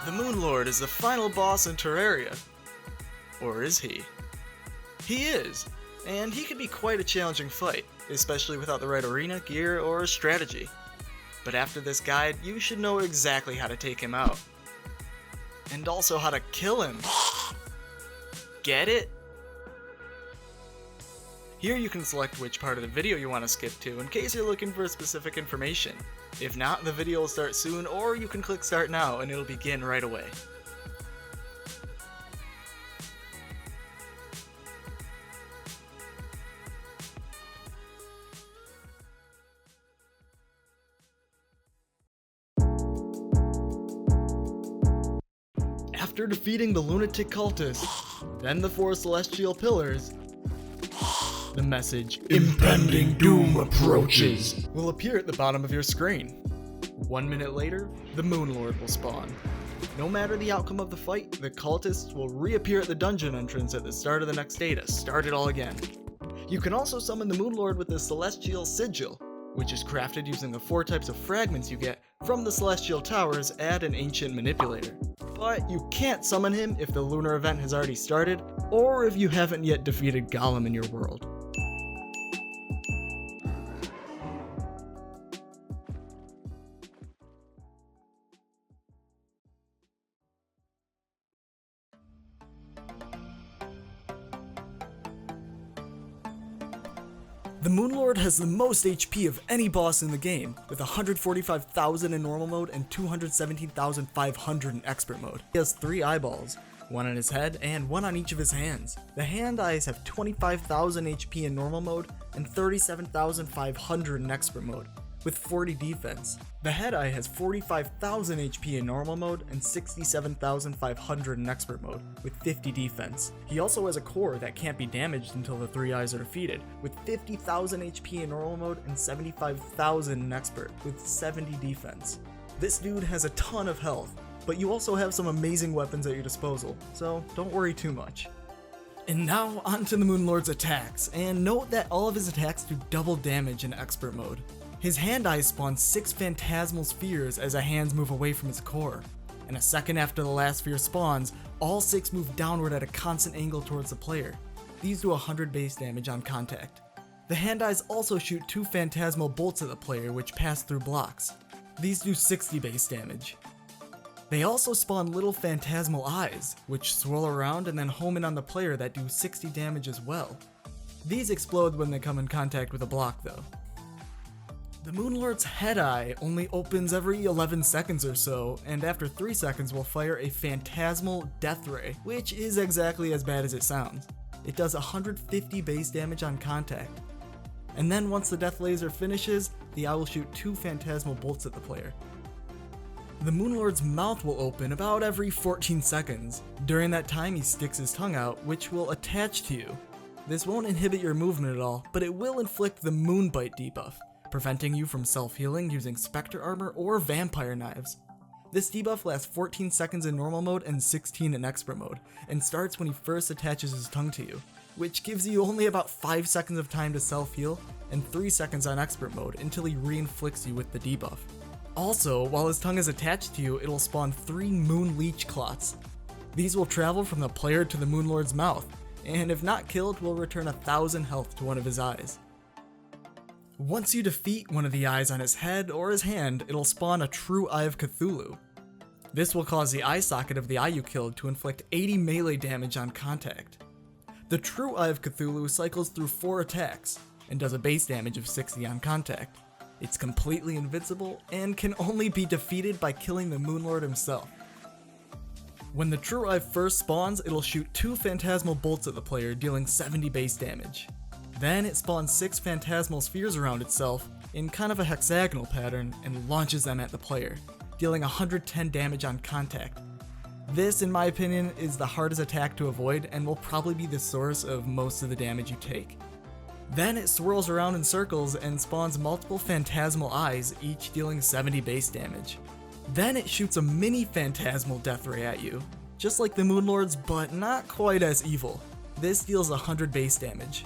The Moon Lord is the final boss in Terraria. Or is he? He is, and he can be quite a challenging fight, especially without the right arena, gear, or strategy. But after this guide, you should know exactly how to take him out. And also how to kill him. Get it? Here you can select which part of the video you want to skip to in case you're looking for specific information. If not, the video will start soon, or you can click start now and it'll begin right away. After defeating the lunatic cultists, then the 4 celestial pillars, the message, "Impending Doom approaches," will appear at the bottom of your screen. 1 minute later, the Moon Lord will spawn. No matter the outcome of the fight, the cultists will reappear at the dungeon entrance at the start of the next day to start it all again. You can also summon the Moon Lord with the Celestial Sigil, which is crafted using the 4 types of fragments you get from the Celestial Towers and an Ancient Manipulator. But you can't summon him if the lunar event has already started, or if you haven't yet defeated Golem in your world. The Moon Lord has the most HP of any boss in the game, with 145,000 in normal mode and 217,500 in expert mode. He has 3 eyeballs, 1 on his head and 1 on each of his hands. The hand eyes have 25,000 HP in normal mode and 37,500 in expert mode, with 40 defense. The head eye has 45,000 HP in normal mode and 67,500 in expert mode, with 50 defense. He also has a core that can't be damaged until the 3 eyes are defeated, with 50,000 HP in normal mode and 75,000 in expert, with 70 defense. This dude has a ton of health, but you also have some amazing weapons at your disposal, so don't worry too much. And now onto the Moon Lord's attacks, and note that all of his attacks do double damage in expert mode. His hand eyes spawn 6 phantasmal spheres as the hands move away from his core, and a second after the last sphere spawns, all 6 move downward at a constant angle towards the player. These do 100 base damage on contact. The hand eyes also shoot 2 phantasmal bolts at the player which pass through blocks. These do 60 base damage. They also spawn little phantasmal eyes, which swirl around and then home in on the player that do 60 damage as well. These explode when they come in contact with a block though. The Moon Lord's head eye only opens every 11 seconds or so, and after 3 seconds will fire a phantasmal death ray, which is exactly as bad as it sounds. It does 150 base damage on contact. And then once the death laser finishes, the eye will shoot 2 phantasmal bolts at the player. The Moon Lord's mouth will open about every 14 seconds. During that time he sticks his tongue out, which will attach to you. This won't inhibit your movement at all, but it will inflict the Moonbite debuff, preventing you from self-healing using Spectre Armor or Vampire Knives. This debuff lasts 14 seconds in normal mode and 16 in expert mode, and starts when he first attaches his tongue to you, which gives you only about 5 seconds of time to self-heal and 3 seconds on expert mode until he re-inflicts you with the debuff. Also, while his tongue is attached to you, it'll spawn 3 Moon Leech Clots. These will travel from the player to the Moonlord's mouth, and if not killed, will return 1,000 health to one of his eyes. Once you defeat one of the eyes on his head or his hand, it'll spawn a true Eye of Cthulhu. This will cause the eye socket of the eye you killed to inflict 80 melee damage on contact. The true Eye of Cthulhu cycles through 4 attacks, and does a base damage of 60 on contact. It's completely invincible, and can only be defeated by killing the Moonlord himself. When the true eye first spawns, it'll shoot 2 phantasmal bolts at the player, dealing 70 base damage. Then it spawns 6 phantasmal spheres around itself in kind of a hexagonal pattern and launches them at the player, dealing 110 damage on contact. This, in my opinion, is the hardest attack to avoid and will probably be the source of most of the damage you take. Then it swirls around in circles and spawns multiple phantasmal eyes, each dealing 70 base damage. Then it shoots a mini phantasmal death ray at you, just like the Moonlord's, but not quite as evil. This deals 100 base damage.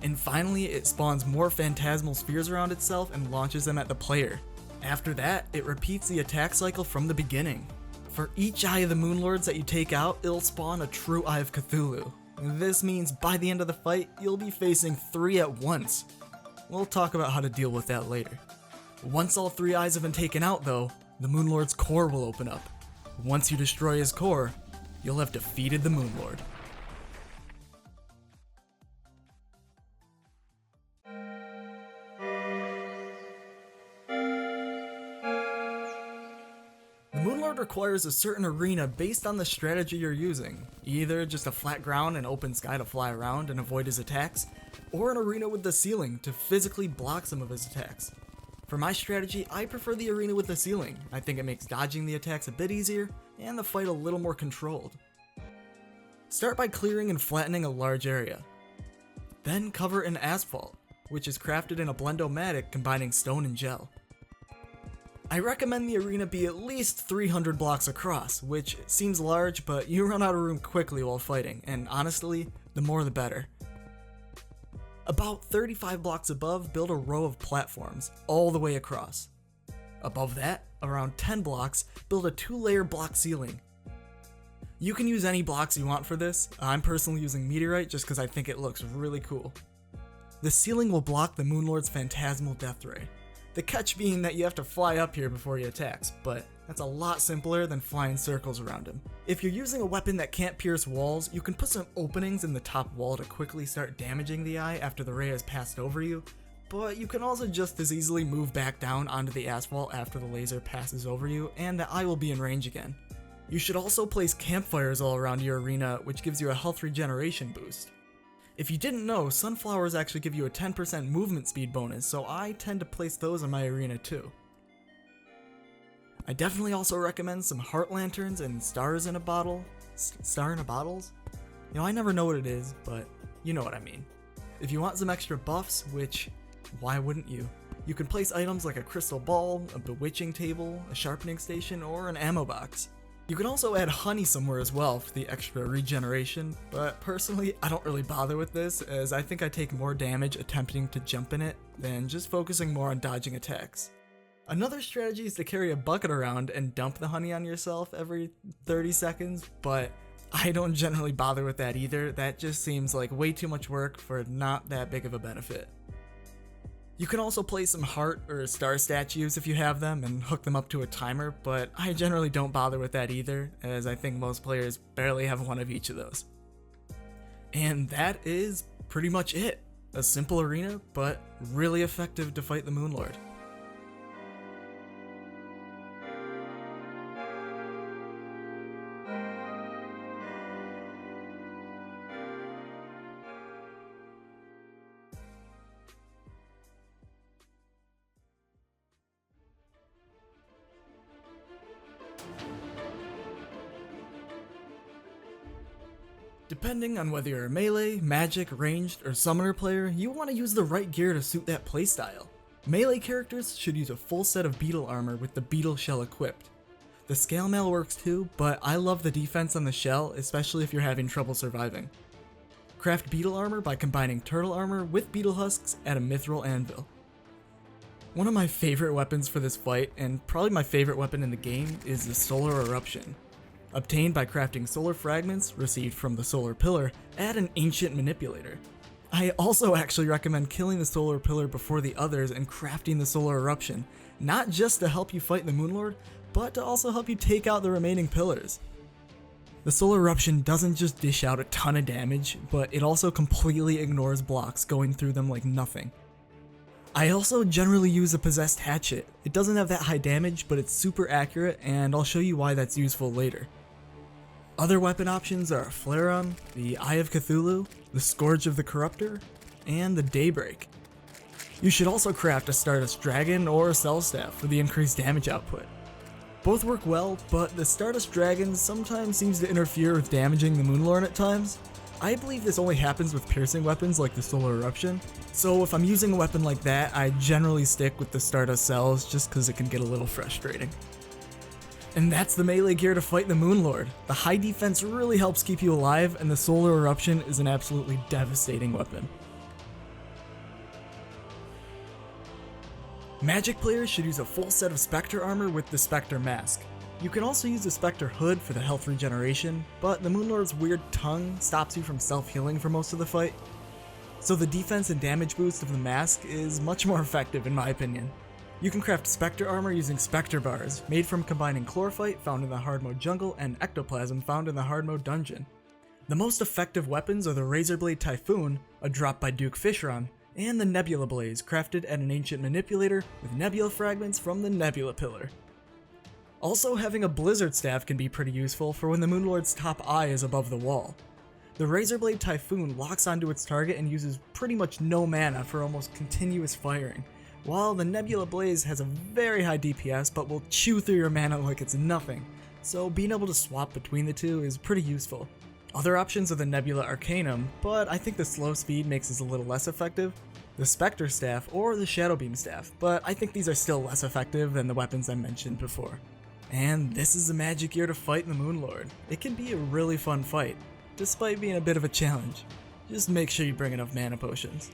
And finally, it spawns more phantasmal spheres around itself and launches them at the player. After that, it repeats the attack cycle from the beginning. For each eye of the Moonlords that you take out, it'll spawn a true Eye of Cthulhu. This means by the end of the fight, you'll be facing 3 at once. We'll talk about how to deal with that later. Once all 3 eyes have been taken out though, the Moonlord's core will open up. Once you destroy his core, you'll have defeated the Moonlord. The Moonlord requires a certain arena based on the strategy you're using, either just a flat ground and open sky to fly around and avoid his attacks, or an arena with the ceiling to physically block some of his attacks. For my strategy, I prefer the arena with the ceiling. I think it makes dodging the attacks a bit easier, and the fight a little more controlled. Start by clearing and flattening a large area. Then cover in asphalt, which is crafted in a Blend-O-Matic combining stone and gel. I recommend the arena be at least 300 blocks across, which seems large, but you run out of room quickly while fighting, and honestly, the more the better. About 35 blocks above, build a row of platforms, all the way across. Above that, around 10 blocks, build a 2-layer block ceiling. You can use any blocks you want for this. I'm personally using meteorite just because I think it looks really cool. The ceiling will block the Moonlord's phantasmal death ray. The catch being that you have to fly up here before he attacks, but that's a lot simpler than flying circles around him. If you're using a weapon that can't pierce walls, you can put some openings in the top wall to quickly start damaging the eye after the ray has passed over you, but you can also just as easily move back down onto the asphalt after the laser passes over you, and the eye will be in range again. You should also place campfires all around your arena, which gives you a health regeneration boost. If you didn't know, sunflowers actually give you a 10% movement speed bonus, so I tend to place those in my arena too. I definitely also recommend some heart lanterns and stars in a bottle. Star in a bottles? You know, I never know what it is, but you know what I mean. If you want some extra buffs, which, why wouldn't you? You can place items like a crystal ball, a bewitching table, a sharpening station, or an ammo box. You can also add honey somewhere as well for the extra regeneration, but personally I don't really bother with this as I think I take more damage attempting to jump in it than just focusing more on dodging attacks. Another strategy is to carry a bucket around and dump the honey on yourself every 30 seconds, but I don't generally bother with that either. That just seems like way too much work for not that big of a benefit. You can also place some heart or star statues if you have them and hook them up to a timer, but I generally don't bother with that either, as I think most players barely have one of each of those. And that is pretty much it. A simple arena, but really effective to fight the Moonlord. Depending on whether you're a melee, magic, ranged, or summoner player, you want to use the right gear to suit that playstyle. Melee characters should use a full set of beetle armor with the beetle shell equipped. The scale mail works too, but I love the defense on the shell, especially if you're having trouble surviving. Craft beetle armor by combining turtle armor with beetle husks at a mithril anvil. One of my favorite weapons for this fight, and probably my favorite weapon in the game, is the solar eruption. obtained by crafting solar fragments received from the solar pillar at an ancient manipulator. I also actually recommend killing the solar pillar before the others and crafting the solar eruption, not just to help you fight the Moonlord, but to also help you take out the remaining pillars. The solar eruption doesn't just dish out a ton of damage, but it also completely ignores blocks, going through them like nothing. I also generally use a possessed hatchet. It doesn't have that high damage, but it's super accurate, and I'll show you why that's useful later. Other weapon options are Flareon, the Eye of Cthulhu, the Scourge of the Corruptor, and the Daybreak. You should also craft a Stardust Dragon or a Cell Staff for the increased damage output. Both work well, but the Stardust Dragon sometimes seems to interfere with damaging the Moonlord at times. I believe this only happens with piercing weapons like the Solar Eruption, so if I'm using a weapon like that, I generally stick with the Stardust Cells just because it can get a little frustrating. And that's the melee gear to fight the Moonlord. The high defense really helps keep you alive, and the Solar Eruption is an absolutely devastating weapon. Magic players should use a full set of Spectre armor with the Spectre mask. You can also use the Spectre hood for the health regeneration, but the Moonlord's weird tongue stops you from self-healing for most of the fight. So the defense and damage boost of the mask is much more effective in my opinion. You can craft Spectre armor using Spectre bars, made from combining Chlorophyte found in the hard mode jungle and Ectoplasm found in the hard mode dungeon. The most effective weapons are the Razorblade Typhoon, a drop by Duke Fishron, and the Nebula Blaze, crafted at an ancient manipulator with nebula fragments from the Nebula Pillar. Also, having a Blizzard Staff can be pretty useful for when the Moonlord's top eye is above the wall. The Razorblade Typhoon locks onto its target and uses pretty much no mana for almost continuous firing, while the Nebula Blaze has a very high DPS but will chew through your mana like it's nothing, so being able to swap between the two is pretty useful. Other options are the Nebula Arcanum, but I think the slow speed makes this a little less effective, the Spectre Staff, or the Shadow Beam Staff, but I think these are still less effective than the weapons I mentioned before. And this is the magic gear to fight the Moonlord. It can be a really fun fight, despite being a bit of a challenge. Just make sure you bring enough mana potions.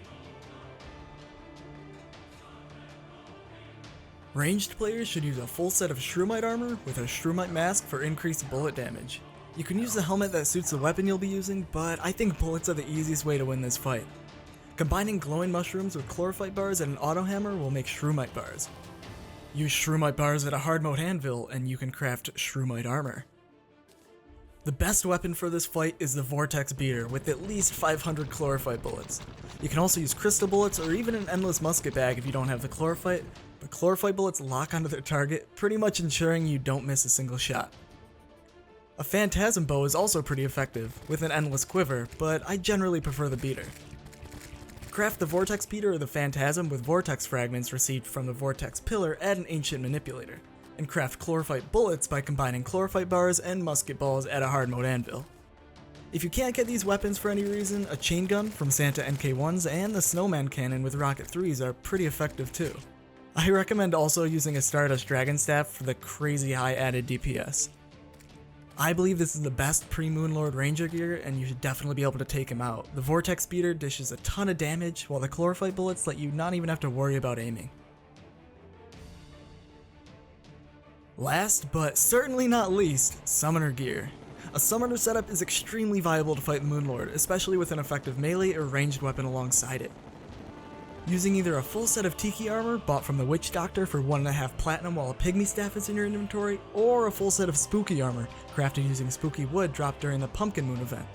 Ranged players should use a full set of Shroomite armor with a Shroomite mask for increased bullet damage. You can use the helmet that suits the weapon you'll be using, but I think bullets are the easiest way to win this fight. Combining glowing mushrooms with chlorophyte bars and an auto hammer will make Shroomite bars. Use Shroomite bars at a hard mode anvil and you can craft Shroomite armor. The best weapon for this fight is the Vortex Beater with at least 500 chlorophyte bullets. You can also use crystal bullets or even an endless musket bag if you don't have the chlorophyte, but chlorophyte bullets lock onto their target, pretty much ensuring you don't miss a single shot. A Phantasm bow is also pretty effective, with an endless quiver, but I generally prefer the beater. Craft the Vortex Beater or the Phantasm with vortex fragments received from the Vortex Pillar at an ancient manipulator, and craft chlorophyte bullets by combining chlorophyte bars and musket balls at a hard mode anvil. If you can't get these weapons for any reason, a chain gun from Santa NK1s and the Snowman Cannon with Rocket 3s are pretty effective too. I recommend also using a Stardust Dragon Staff for the crazy high added DPS. I believe this is the best pre-Moonlord Ranger gear, and you should definitely be able to take him out. The Vortex Beater dishes a ton of damage, while the Chlorophyte bullets let you not even have to worry about aiming. Last, but certainly not least, Summoner gear. A Summoner setup is extremely viable to fight the Moonlord, especially with an effective melee or ranged weapon alongside it. Using either a full set of Tiki armor bought from the Witch Doctor for 1.5 platinum while a Pygmy Staff is in your inventory, or a full set of Spooky armor crafted using Spooky wood dropped during the Pumpkin Moon event.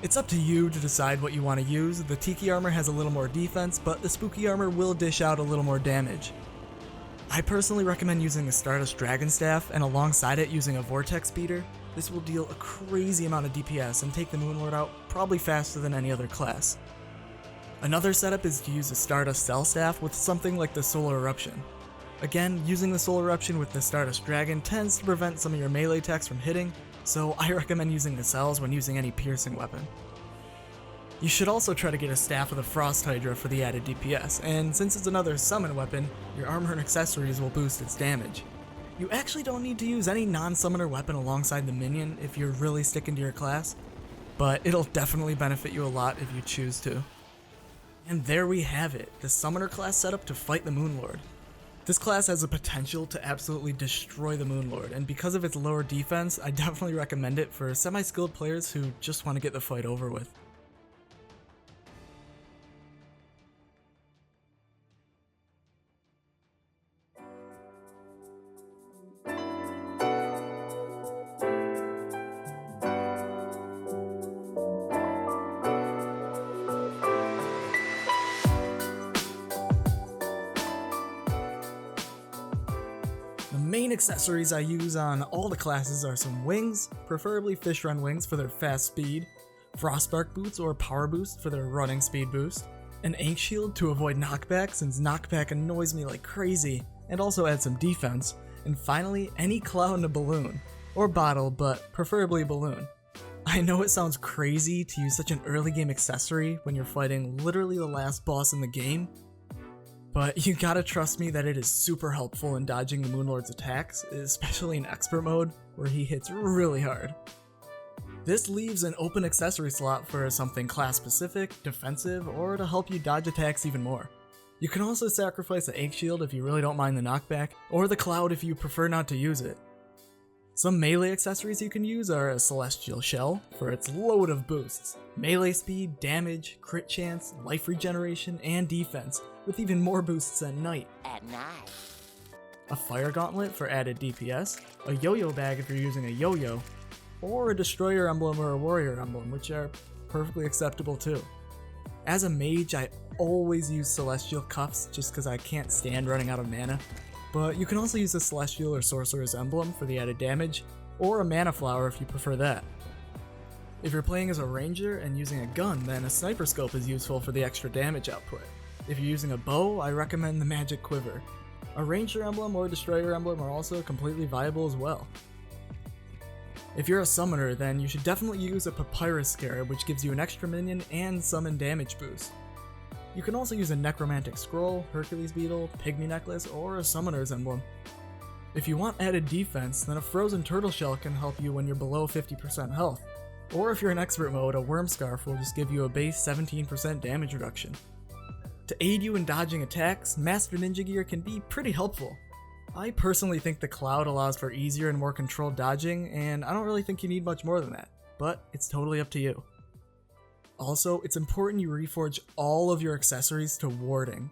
It's up to you to decide what you want to use. The Tiki armor has a little more defense, but the Spooky armor will dish out a little more damage. I personally recommend using the Stardust Dragon Staff, and alongside it using a Vortex Beater. This will deal a crazy amount of DPS and take the Moonlord out probably faster than any other class. Another setup is to use a Stardust Cell Staff with something like the Solar Eruption. Again, using the Solar Eruption with the Stardust Dragon tends to prevent some of your melee attacks from hitting, so I recommend using the cells when using any piercing weapon. You should also try to get a staff with a Frost Hydra for the added DPS, and since it's another summon weapon, your armor and accessories will boost its damage. You actually don't need to use any non-summoner weapon alongside the minion if you're really sticking to your class, but it'll definitely benefit you a lot if you choose to. And there we have it, the Summoner class setup to fight the Moonlord. This class has the potential to absolutely destroy the Moonlord, and because of its lower defense, I definitely recommend it for semi-skilled players who just want to get the fight over with. The main accessories I use on all the classes are some wings, preferably fish run wings for their fast speed, frostbark boots or power boost for their running speed boost, an ink shield to avoid knockback since knockback annoys me like crazy, and also add some defense, and finally any cloud and a balloon, or bottle, but preferably a balloon. I know it sounds crazy to use such an early game accessory when you're fighting literally the last boss in the game, but you gotta trust me that it is super helpful in dodging the Moonlord's attacks, especially in expert mode, where he hits really hard. This leaves an open accessory slot for something class specific, defensive, or to help you dodge attacks even more. You can also sacrifice the egg shield if you really don't mind the knockback, or the cloud if you prefer not to use it. Some melee accessories you can use are a celestial shell for its load of boosts, melee speed, damage, crit chance, life regeneration, and defense, with even more boosts at night. A fire gauntlet for added DPS, a yo-yo bag if you're using a yo-yo, or a destroyer emblem or a warrior emblem, which are perfectly acceptable too. As a mage, I always use celestial cuffs just because I can't stand running out of mana, but you can also use a celestial or sorcerer's emblem for the added damage, or a mana flower if you prefer that. If you're playing as a ranger and using a gun, then a sniper scope is useful for the extra damage output. If you're using a bow, I recommend the magic quiver. A ranger emblem or destroyer emblem are also completely viable as well. If you're a summoner, then you should definitely use a papyrus scarab, which gives you an extra minion and summon damage boost. You can also use a necromantic scroll, Hercules beetle, pygmy necklace, or a summoner's emblem. If you want added defense, then a frozen turtle shell can help you when you're below 50% health. Or if you're in expert mode, a worm scarf will just give you a base 17% damage reduction. To aid you in dodging attacks, Master Ninja gear can be pretty helpful. I personally think the cloud allows for easier and more controlled dodging, and I don't really think you need much more than that, but it's totally up to you. Also, it's important you reforge all of your accessories to warding.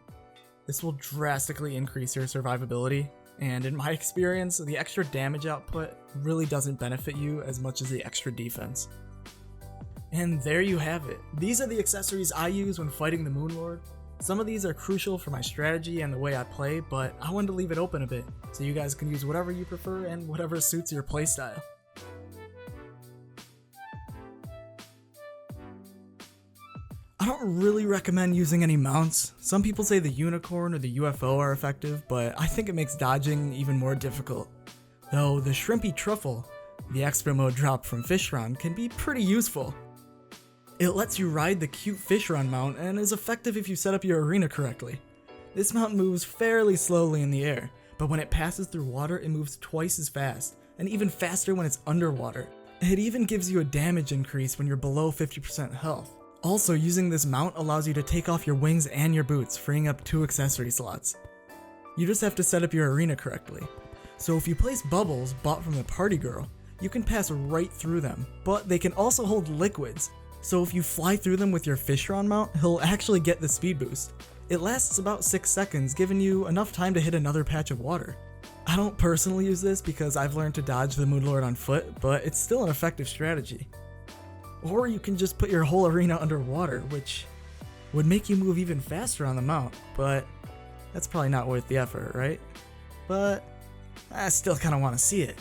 This will drastically increase your survivability, and in my experience, the extra damage output really doesn't benefit you as much as the extra defense. And there you have it. These are the accessories I use when fighting the Moonlord. Some of these are crucial for my strategy and the way I play, but I wanted to leave it open a bit, so you guys can use whatever you prefer and whatever suits your playstyle. I don't really recommend using any mounts. Some people say the unicorn or the UFO are effective, but I think it makes dodging even more difficult. Though the shrimpy truffle, the expert mode drop from Fishron, can be pretty useful. It lets you ride the cute Fishron mount and is effective if you set up your arena correctly. This mount moves fairly slowly in the air, but when it passes through water it moves twice as fast, and even faster when it's underwater. It even gives you a damage increase when you're below 50% health. Also, using this mount allows you to take off your wings and your boots, freeing up 2 accessory slots. You just have to set up your arena correctly. So if you place bubbles bought from the party girl, you can pass right through them, but they can also hold liquids. So if you fly through them with your Fishron mount, he'll actually get the speed boost. It lasts about 6 seconds, giving you enough time to hit another patch of water. I don't personally use this because I've learned to dodge the Moonlord on foot, but it's still an effective strategy. Or you can just put your whole arena underwater, which would make you move even faster on the mount, but that's probably not worth the effort, right? But I still kind of want to see it.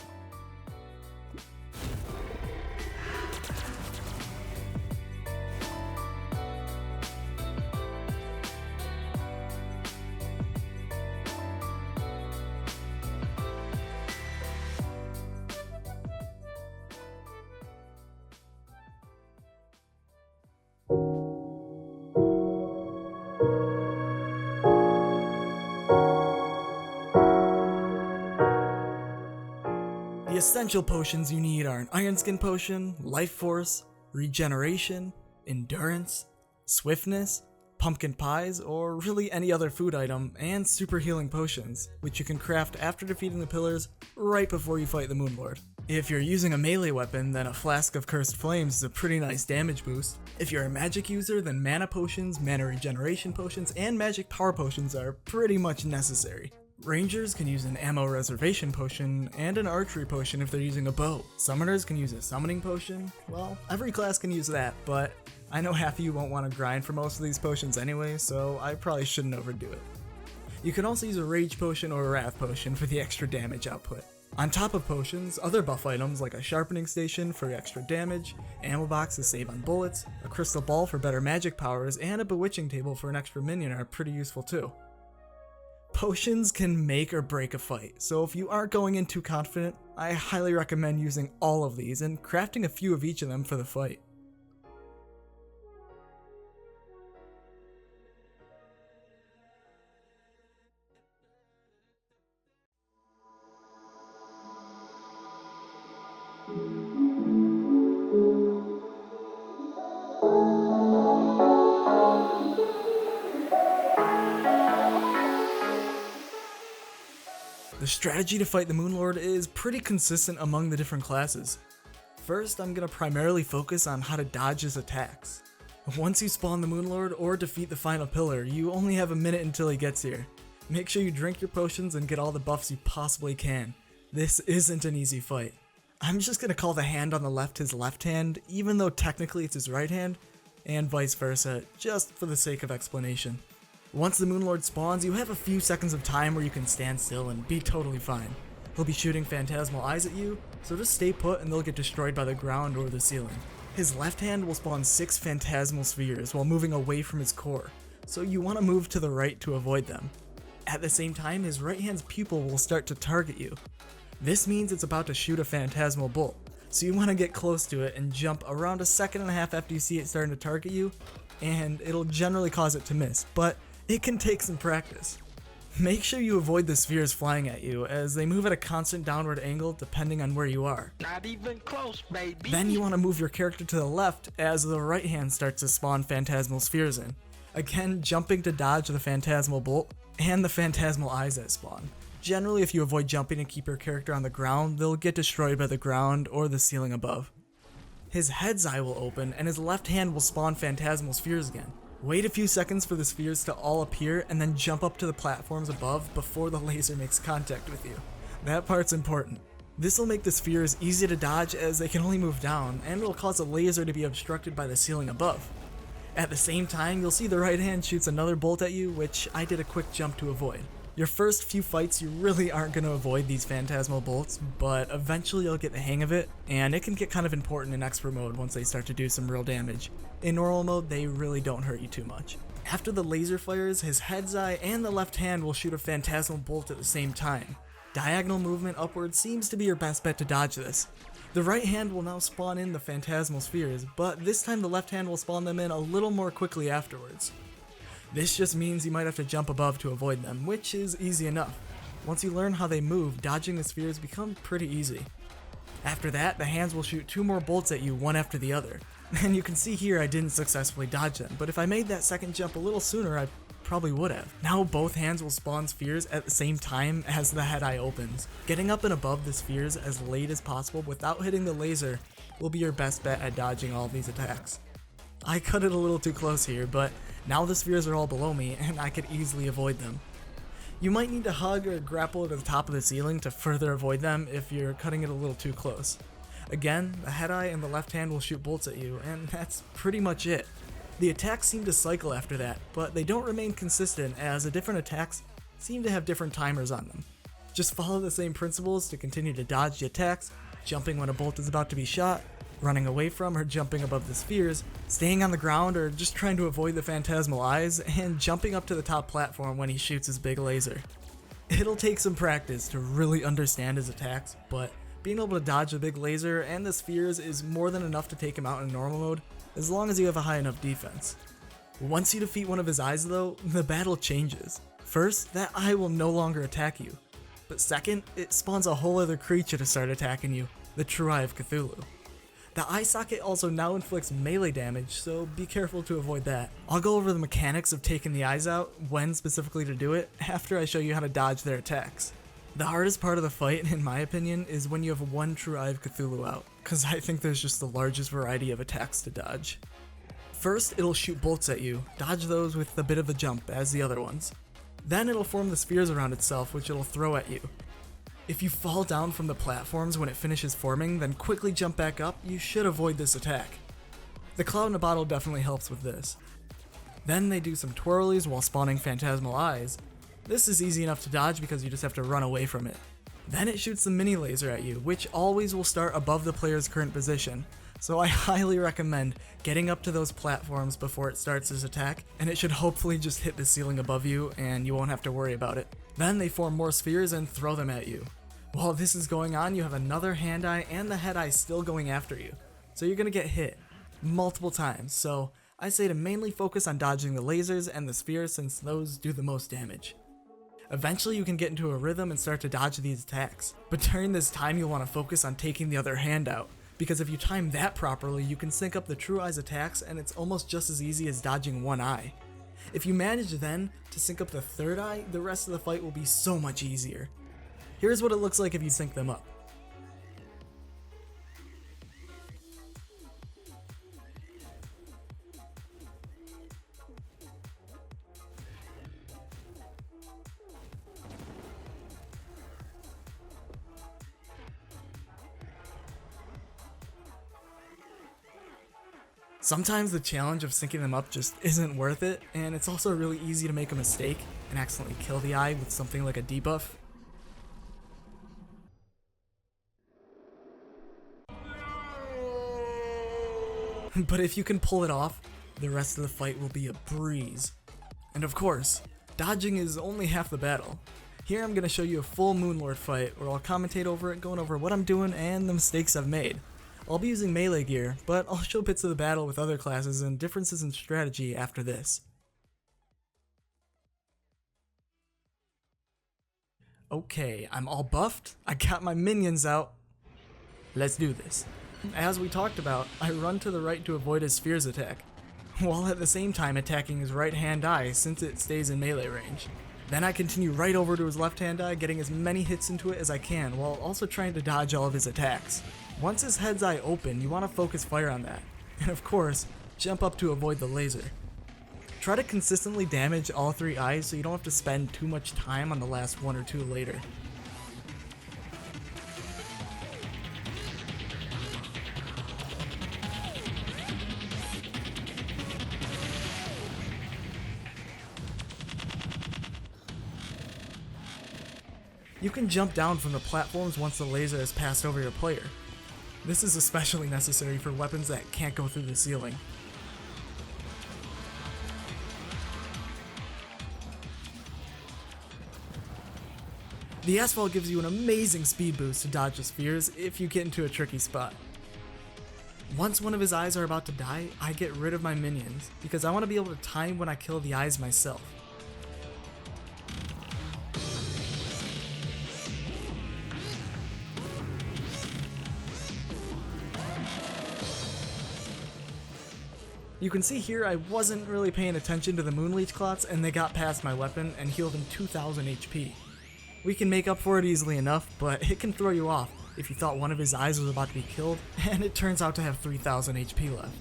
The essential potions you need are an Iron Skin potion, Life Force, Regeneration, Endurance, Swiftness, pumpkin pies, or really any other food item, and super healing potions, which you can craft after defeating the pillars right before you fight the Moon Lord. If you're using a melee weapon, then a Flask of Cursed Flames is a pretty nice damage boost. If you're a magic user, then mana potions, mana regeneration potions, and magic power potions are pretty much necessary. Rangers can use an ammo reservation potion and an archery potion if they're using a bow. Summoners can use a summoning potion. Well, every class can use that, but I know half of you won't want to grind for most of these potions anyway, so I probably shouldn't overdo it. You can also use a rage potion or a wrath potion for the extra damage output. On top of potions, other buff items like a sharpening station for extra damage, ammo box to save on bullets, a crystal ball for better magic powers, and a bewitching table for an extra minion are pretty useful too. Potions can make or break a fight, so if you aren't going in too confident, I highly recommend using all of these and crafting a few of each of them for the fight. The strategy to fight the Moon Lord is pretty consistent among the different classes. First, I'm going to primarily focus on how to dodge his attacks. Once you spawn the Moon Lord or defeat the final pillar, you only have a minute until he gets here. Make sure you drink your potions and get all the buffs you possibly can. This isn't an easy fight. I'm just going to call the hand on the left his left hand, even though technically it's his right hand, and vice versa, just for the sake of explanation. Once the Moon Lord spawns, you have a few seconds of time where you can stand still and be totally fine. He'll be shooting phantasmal eyes at you, so just stay put and they'll get destroyed by the ground or the ceiling. His left hand will spawn 6 phantasmal spheres while moving away from his core, so you want to move to the right to avoid them. At the same time, his right hand's pupil will start to target you. This means it's about to shoot a phantasmal bolt, so you want to get close to it and jump around a second and a half after you see it starting to target you, and it'll generally cause it to miss, but it can take some practice. Make sure you avoid the spheres flying at you, as they move at a constant downward angle depending on where you are. Not even close, baby. Then you want to move your character to the left as the right hand starts to spawn phantasmal spheres in. Again, jumping to dodge the phantasmal bolt and the phantasmal eyes that spawn. Generally, if you avoid jumping and keep your character on the ground, they'll get destroyed by the ground or the ceiling above. His head's eye will open and his left hand will spawn phantasmal spheres again. Wait a few seconds for the spheres to all appear and then jump up to the platforms above before the laser makes contact with you. That part's important. This will make the spheres easy to dodge as they can only move down, and it'll cause a laser to be obstructed by the ceiling above. At the same time, you'll see the right hand shoots another bolt at you, which I did a quick jump to avoid. Your first few fights, you really aren't going to avoid these phantasmal bolts, but eventually you'll get the hang of it, and it can get kind of important in expert mode once they start to do some real damage. In normal mode, they really don't hurt you too much. After the laser fires, his head's eye and the left hand will shoot a phantasmal bolt at the same time. Diagonal movement upwards seems to be your best bet to dodge this. The right hand will now spawn in the phantasmal spheres, but this time the left hand will spawn them in a little more quickly afterwards. This just means you might have to jump above to avoid them, which is easy enough. Once you learn how they move, dodging the spheres becomes pretty easy. After that, the hands will shoot 2 more bolts at you one after the other. And you can see here I didn't successfully dodge them, but if I made that second jump a little sooner, I probably would have. Now both hands will spawn spheres at the same time as the head eye opens. Getting up and above the spheres as late as possible without hitting the laser will be your best bet at dodging all of these attacks. I cut it a little too close here, but now the spheres are all below me and I could easily avoid them. You might need to hug or grapple to the top of the ceiling to further avoid them if you're cutting it a little too close. Again, the head eye and the left hand will shoot bolts at you, and that's pretty much it. The attacks seem to cycle after that, but they don't remain consistent as the different attacks seem to have different timers on them. Just follow the same principles to continue to dodge the attacks, jumping when a bolt is about to be shot, running away from or jumping above the spheres, staying on the ground or just trying to avoid the phantasmal eyes, and jumping up to the top platform when he shoots his big laser. It'll take some practice to really understand his attacks, but being able to dodge the big laser and the spheres is more than enough to take him out in normal mode, as long as you have a high enough defense. Once you defeat one of his eyes though, the battle changes. First, that eye will no longer attack you, but second, it spawns a whole other creature to start attacking you, the true Eye of Cthulhu. The eye socket also now inflicts melee damage, so be careful to avoid that. I'll go over the mechanics of taking the eyes out, when specifically to do it, after I show you how to dodge their attacks. The hardest part of the fight, in my opinion, is when you have one true Eye of Cthulhu out, cause I think there's just the largest variety of attacks to dodge. First, it'll shoot bolts at you, dodge those with a bit of a jump, as the other ones. Then it'll form the spheres around itself, which it'll throw at you. If you fall down from the platforms when it finishes forming, then quickly jump back up, you should avoid this attack. The cloud in a bottle definitely helps with this. Then they do some twirlies while spawning phantasmal eyes. This is easy enough to dodge because you just have to run away from it. Then it shoots the mini laser at you, which always will start above the player's current position, so I highly recommend getting up to those platforms before it starts his attack, and it should hopefully just hit the ceiling above you and you won't have to worry about it. Then they form more spheres and throw them at you. While this is going on, you have another hand eye and the head eye still going after you, so you're gonna get hit multiple times, so I say to mainly focus on dodging the lasers and the spheres since those do the most damage. Eventually you can get into a rhythm and start to dodge these attacks, but during this time you'll want to focus on taking the other hand out, because if you time that properly you can sync up the true eye's attacks and it's almost just as easy as dodging one eye. If you manage then to sync up the third eye, the rest of the fight will be so much easier. Here's what it looks like if you sync them up. Sometimes the challenge of syncing them up just isn't worth it, and it's also really easy to make a mistake and accidentally kill the eye with something like a debuff. But if you can pull it off, the rest of the fight will be a breeze. And of course, dodging is only half the battle. Here I'm going to show you a full Moonlord fight where I'll commentate over it, going over what I'm doing and the mistakes I've made. I'll be using melee gear, but I'll show bits of the battle with other classes and differences in strategy after this. Okay, I'm all buffed, I got my minions out. Let's do this. As we talked about, I run to the right to avoid his spheres attack, while at the same time attacking his right hand eye since it stays in melee range. Then I continue right over to his left hand eye, getting as many hits into it as I can, while also trying to dodge all of his attacks. Once his head's eye open, you want to focus fire on that, and of course, jump up to avoid the laser. Try to consistently damage all three eyes so you don't have to spend too much time on the last one or two later. You can jump down from the platforms once the laser has passed over your player. This is especially necessary for weapons that can't go through the ceiling. The asphalt gives you an amazing speed boost to dodge the spheres if you get into a tricky spot. Once one of his eyes are about to die, I get rid of my minions, because I want to be able to time when I kill the eyes myself. You can see here I wasn't really paying attention to the Moonleech clots and they got past my weapon and healed him 2000 HP. We can make up for it easily enough, but it can throw you off if you thought one of his eyes was about to be killed and it turns out to have 3000 HP left.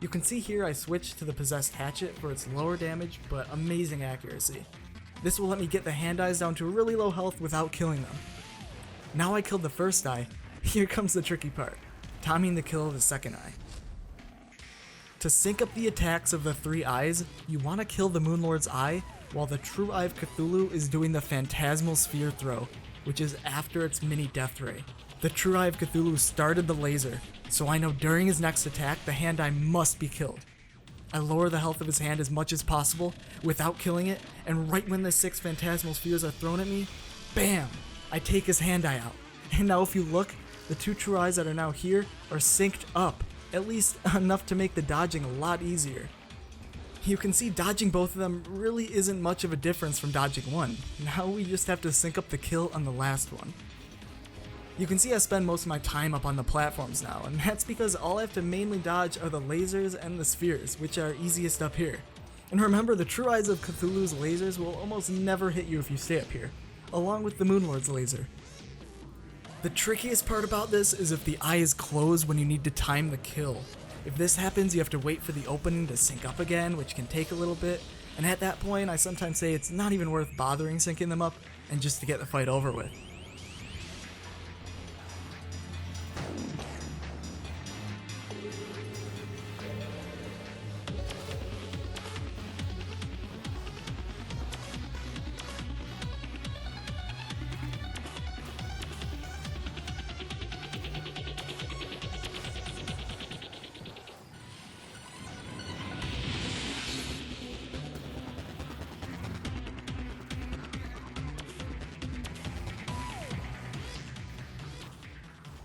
You can see here I switched to the Possessed Hatchet for its lower damage but amazing accuracy. This will let me get the hand eyes down to really low health without killing them. Now I killed the first eye, here comes the tricky part, timing the kill of the second eye. To sync up the attacks of the three eyes, you want to kill the Moonlord's eye while the true Eye of Cthulhu is doing the Phantasmal Sphere throw, which is after its mini death ray. The true Eye of Cthulhu started the laser, so I know during his next attack the hand eye must be killed. I lower the health of his hand as much as possible without killing it, and right when the 6 phantasmal spheres are thrown at me, bam! I take his hand eye out. And now if you look, the 2 true eyes that are now here are synced up, at least enough to make the dodging a lot easier. You can see dodging both of them really isn't much of a difference from dodging one. Now we just have to sync up the kill on the last one. You can see I spend most of my time up on the platforms now, and that's because all I have to mainly dodge are the lasers and the spheres, which are easiest up here. And remember, the true eyes of Cthulhu's lasers will almost never hit you if you stay up here, along with the Moonlord's laser. The trickiest part about this is if the eye is closed when you need to time the kill. If this happens, you have to wait for the opening to sync up again, which can take a little bit, and at that point I sometimes say it's not even worth bothering syncing them up and just to get the fight over with.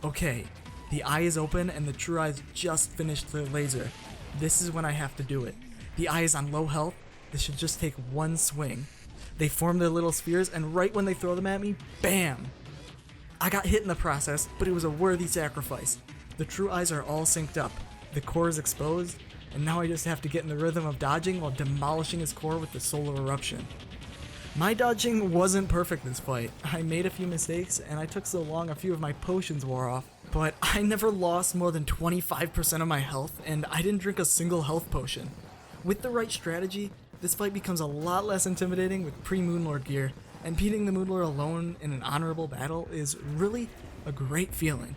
Okay, the eye is open and the true eyes just finished their laser. This is when I have to do it. The eye is on low health, this should just take one swing. They form their little spheres and right when they throw them at me, BAM! I got hit in the process, but it was a worthy sacrifice. The true eyes are all synced up, the core is exposed, and now I just have to get in the rhythm of dodging while demolishing his core with the solar eruption. My dodging wasn't perfect this fight. I made a few mistakes and I took so long a few of my potions wore off, but I never lost more than 25% of my health and I didn't drink a single health potion. With the right strategy, this fight becomes a lot less intimidating with pre-Moonlord gear, and beating the Moonlord alone in an honorable battle is really a great feeling.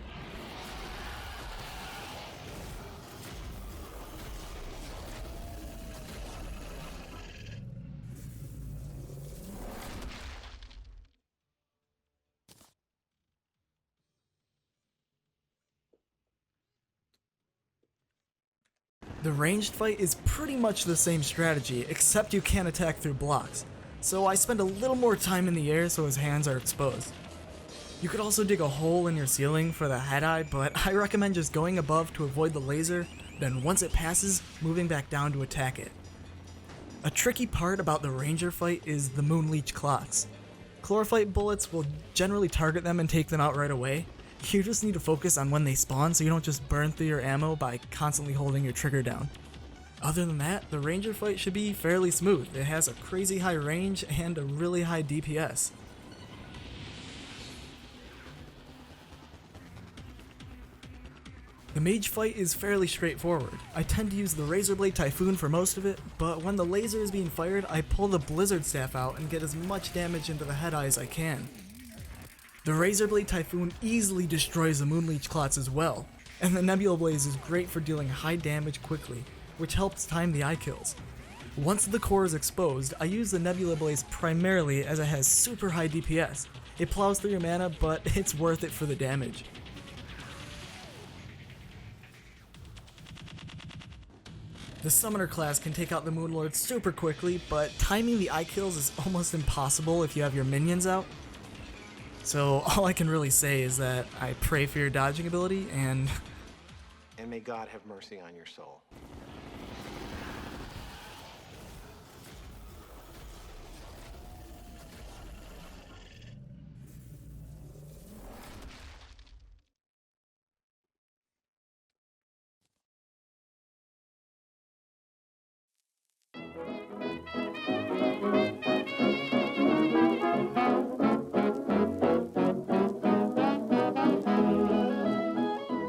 The ranged fight is pretty much the same strategy, except you can't attack through blocks, so I spend a little more time in the air so his hands are exposed. You could also dig a hole in your ceiling for the head eye, but I recommend just going above to avoid the laser, then once it passes, moving back down to attack it. A tricky part about the ranger fight is the Moonleech clocks. Chlorophyte bullets will generally target them and take them out right away. You just need to focus on when they spawn so you don't just burn through your ammo by constantly holding your trigger down. Other than that, the ranger fight should be fairly smooth. It has a crazy high range and a really high DPS. The mage fight is fairly straightforward. I tend to use the Razorblade Typhoon for most of it, but when the laser is being fired, I pull the Blizzard Staff out and get as much damage into the head eye as I can. The Razorblade Typhoon easily destroys the Moonleech clots as well, and the Nebula Blaze is great for dealing high damage quickly, which helps time the eye kills. Once the core is exposed, I use the Nebula Blaze primarily as it has super high DPS. It plows through your mana, but it's worth it for the damage. The Summoner class can take out the Moonlord super quickly, but timing the eye kills is almost impossible if you have your minions out. So all I can really say is that I pray for your dodging ability and may God have mercy on your soul.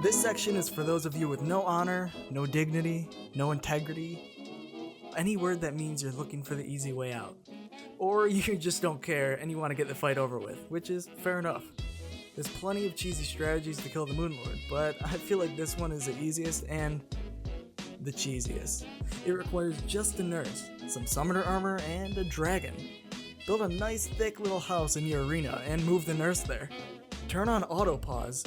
This section is for those of you with no honor, no dignity, no integrity, any word that means you're looking for the easy way out. Or you just don't care and you want to get the fight over with, which is fair enough. There's plenty of cheesy strategies to kill the Moonlord, but I feel like this one is the easiest and the cheesiest. It requires just a nurse, some summoner armor, and a dragon. Build a nice thick little house in your arena and move the nurse there. Turn on auto pause,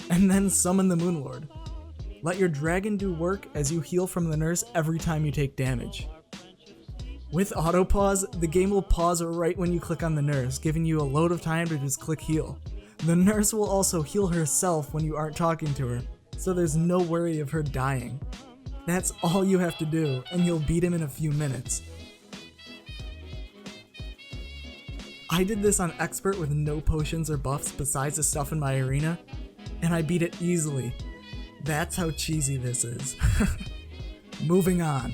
and then summon the Moonlord. Let your dragon do work as you heal from the nurse every time you take damage. With auto pause, the game will pause right when you click on the nurse, giving you a load of time to just click heal. The nurse will also heal herself when you aren't talking to her, so there's no worry of her dying. That's all you have to do, and you'll beat him in a few minutes. I did this on expert with no potions or buffs besides the stuff in my arena, and I beat it easily. That's how cheesy this is. Moving on.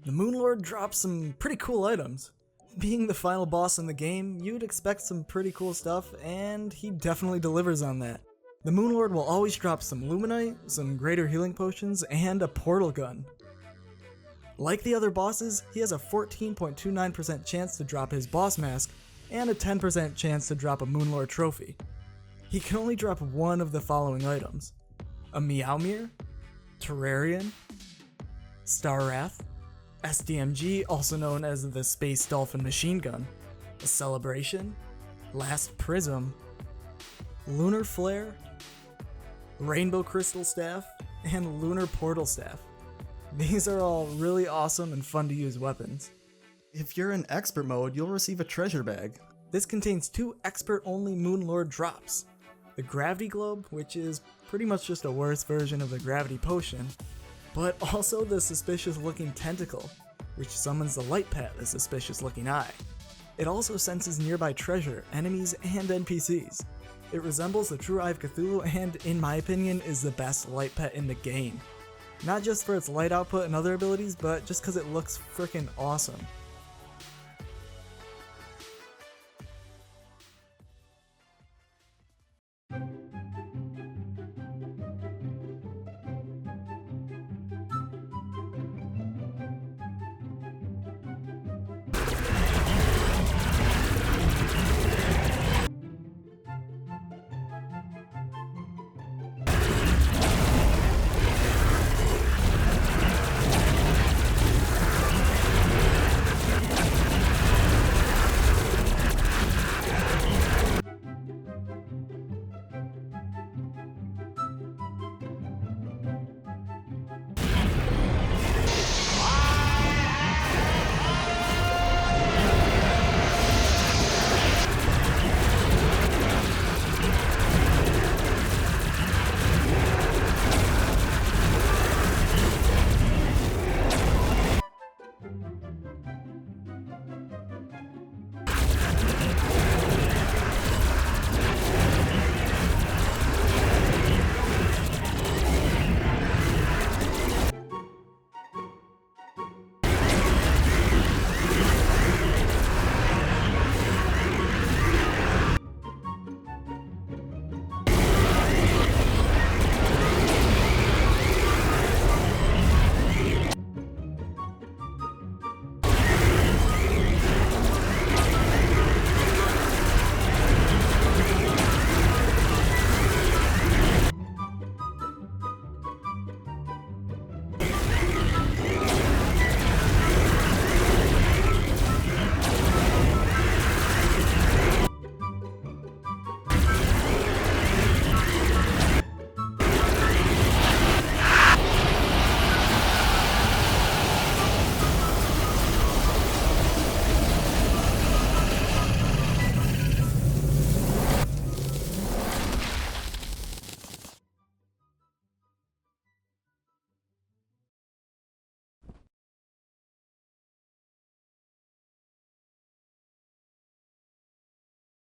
The Moonlord drops some pretty cool items. Being the final boss in the game, you'd expect some pretty cool stuff, and he definitely delivers on that. The Moonlord will always drop some Luminite, some greater healing potions, and a portal gun. Like the other bosses, he has a 14.29% chance to drop his boss mask, and a 10% chance to drop a Moonlord trophy. He can only drop one of the following items: a Meowmere, Terrarian, Starwrath, SDMG, also known as the Space Dolphin Machine Gun, a Celebration, Last Prism, Lunar Flare, Rainbow Crystal Staff, and Lunar Portal Staff. These are all really awesome and fun to use weapons. If you're in Expert mode, you'll receive a treasure bag. This contains 2 Expert-only Moonlord drops: the Gravity Globe, which is pretty much just a worse version of the Gravity Potion, but also the suspicious-looking Tentacle, which summons the Light Pat, the suspicious-looking eye. It also senses nearby treasure, enemies, and NPCs. It resembles the True Eye of Cthulhu and, in my opinion, is the best light pet in the game. Not just for its light output and other abilities, but just because it looks frickin' awesome.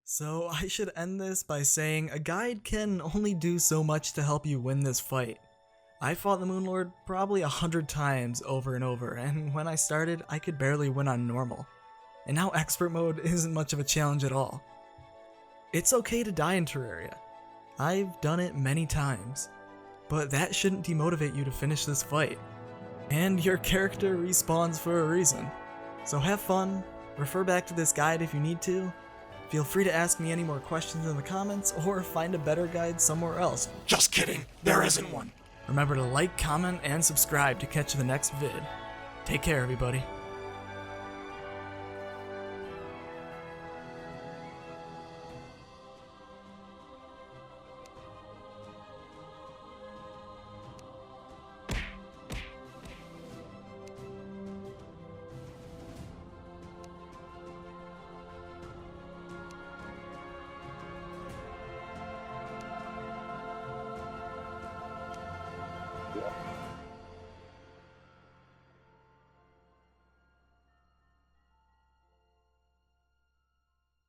So I should end this by saying a guide can only do so much to help you win this fight. I fought the Moonlord probably 100 times over and over, and when I started, I could barely win on normal. And now expert mode isn't much of a challenge at all. It's okay to die in Terraria. I've done it many times. but that shouldn't demotivate you to finish this fight. And your character respawns for a reason. So have fun, refer back to this guide if you need to, feel free to ask me any more questions in the comments, or find a better guide somewhere else. Just kidding, there isn't one. Remember to like, comment, and subscribe to catch the next vid. Take care, everybody.